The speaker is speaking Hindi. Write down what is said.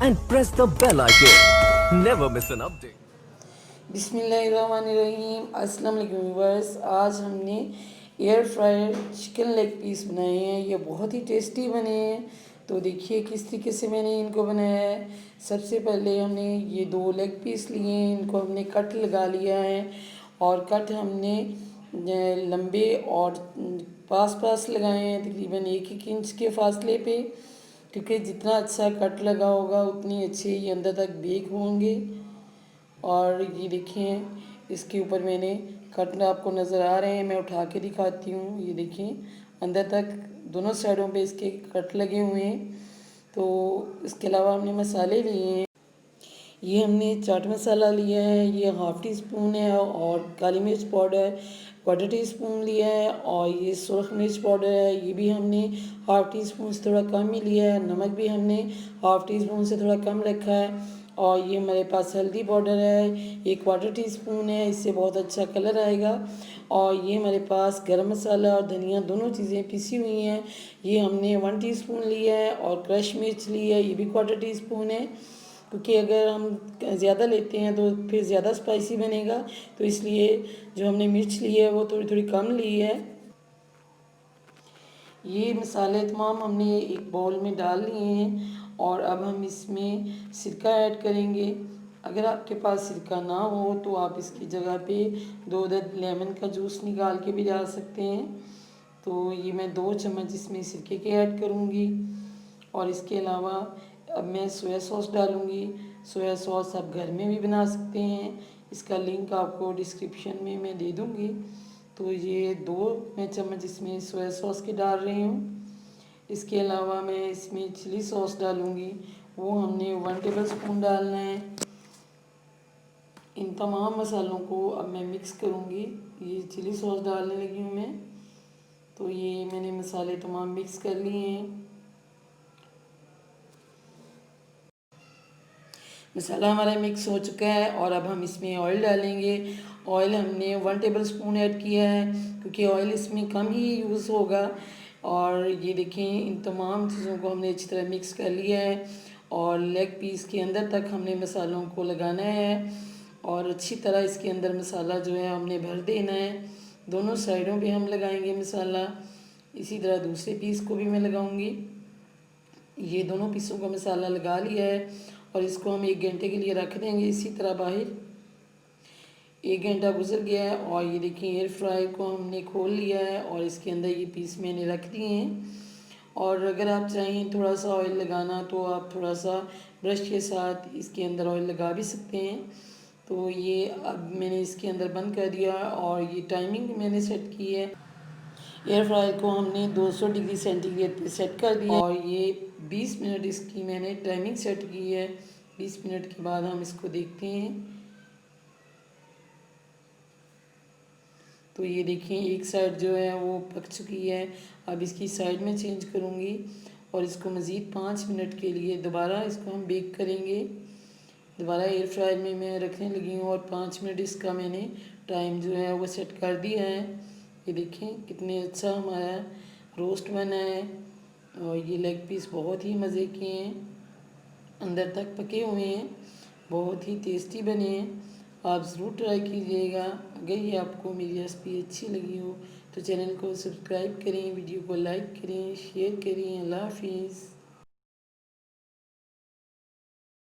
and press the bell icon. Never miss an update. बिस्मिल्लाहिर्रहमानिर्रहीम। अस्सलाम वालेकुम व्यूअर्स। आज हमने air fryer chicken leg piece बनाए हैं। ये बहुत ही टेस्टी बने हैं। तो देखिए किस तरीके से मैंने इनको बनाया है। सबसे पहले हमने ये 2 लेग पीस लिए हैं, इनको हमने कट लगा लिया है और कट हमने लंबे और पास पास लगाए हैं, तकरीबन 1-1 इंच के फासले पे, क्योंकि जितना अच्छा कट लगा होगा उतनी अच्छे ये अंदर तक बेक होंगे। और ये देखें इसके ऊपर मैंने कट आपको नज़र आ रहे हैं, मैं उठा के दिखाती हूँ। ये देखें अंदर तक दोनों साइडों पे इसके कट लगे हुए हैं। तो इसके अलावा हमने मसाले लिए हैं। ये हमने चाट मसाला लिया है, ये हाफ़ टी स्पून है, और काली मिर्च पाउडर 1/4 टी स्पून लिया है, और ये सुरख मिर्च पाउडर है, ये भी हमने हाफ़ टी स्पून से थोड़ा कम ही लिया है। नमक भी हमने हाफ़ टी स्पून से थोड़ा कम रखा है। और ये हमारे पास हल्दी पाउडर है, 1/4 टी स्पून है, इससे बहुत अच्छा कलर आएगा। और ये हमारे पास गरम मसाला और धनिया दोनों चीज़ें पिसी हुई हैं, ये हमने 1 टीस्पून लिया है। और क्रश मिर्च ली है, ये भी 1/4 टी स्पून है, क्योंकि अगर हम ज़्यादा लेते हैं तो फिर ज़्यादा स्पाइसी बनेगा, तो इसलिए जो हमने मिर्च ली है वो थोड़ी थोड़ी कम ली है। ये मसाले तमाम हमने एक बाउल में डाल लिए हैं, और अब हम इसमें सिरका ऐड करेंगे। अगर आपके पास सिरका ना हो तो आप इसकी जगह पे 2 अदद लेमन का जूस निकाल के भी डाल सकते हैं। तो ये मैं 2 चम्मच इसमें सिरके के ऐड करूँगी। और इसके अलावा अब मैं सोया सॉस डालूँगी। सोया सॉस आप घर में भी बना सकते हैं, इसका लिंक आपको डिस्क्रिप्शन में मैं दे दूँगी। तो ये 2 मैं चम्मच इसमें सोया सॉस के डाल रही हूँ। इसके अलावा मैं इसमें चिली सॉस डालूँगी, वो हमने 1 टेबल स्पून डालना है। इन तमाम मसालों को अब मैं मिक्स करूँगी। ये चिली सॉस डालने लगी हूँ मैं। तो ये मैंने मसाले तमाम मिक्स कर लिए हैं। मसाला हमारा मिक्स हो चुका है, और अब हम इसमें ऑयल डालेंगे। ऑयल हमने 1 टेबल स्पून ऐड किया है, क्योंकि ऑयल इसमें कम ही यूज़ होगा। और ये देखें इन तमाम चीज़ों को हमने अच्छी तरह मिक्स कर लिया है, और लेग पीस के अंदर तक हमने मसालों को लगाना है, और अच्छी तरह इसके अंदर मसाला जो है हमने भर देना है। दोनों साइडों पे हम लगाएंगे मसाला, इसी तरह दूसरे पीस को भी मैं लगाऊंगी। ये दोनों पीसों का मसाला लगा लिया है, और इसको हम 1 घंटे के लिए रख देंगे इसी तरह बाहर। 1 घंटा गुजर गया है, और ये देखिए एयर फ्राई को हमने खोल लिया है, और इसके अंदर ये पीस मैंने रख दिए हैं। और अगर आप चाहें थोड़ा सा ऑयल लगाना तो आप थोड़ा सा ब्रश के साथ इसके अंदर ऑयल लगा भी सकते हैं। तो ये अब मैंने इसके अंदर बंद कर दिया, और ये टाइमिंग मैंने सेट की है। एयर फ्रायर को हमने 200 डिग्री सेंटीग्रेड पे सेट कर दिया, और ये 20 मिनट इसकी मैंने टाइमिंग सेट की है। 20 मिनट के बाद हम इसको देखते हैं। तो ये देखिए एक साइड जो है वो पक चुकी है। अब इसकी साइड में चेंज करूँगी, और इसको मज़ीद 5 मिनट के लिए दोबारा इसको हम बेक करेंगे। दोबारा एयर फ्रायर में मैं रखने लगी हूँ, और 5 मिनट इसका मैंने टाइम जो है वो सेट कर दिया है। ये देखें कितने अच्छा हमारा रोस्ट बना है, और ये लेग पीस बहुत ही मज़े के हैं, अंदर तक पके हुए हैं, बहुत ही टेस्टी बने हैं। आप ज़रूर ट्राई कीजिएगा। अगर ये आपको मेरी रेसिपी अच्छी लगी हो तो चैनल को सब्सक्राइब करें, वीडियो को लाइक करें, शेयर करें। अल्लाह हाफिज़।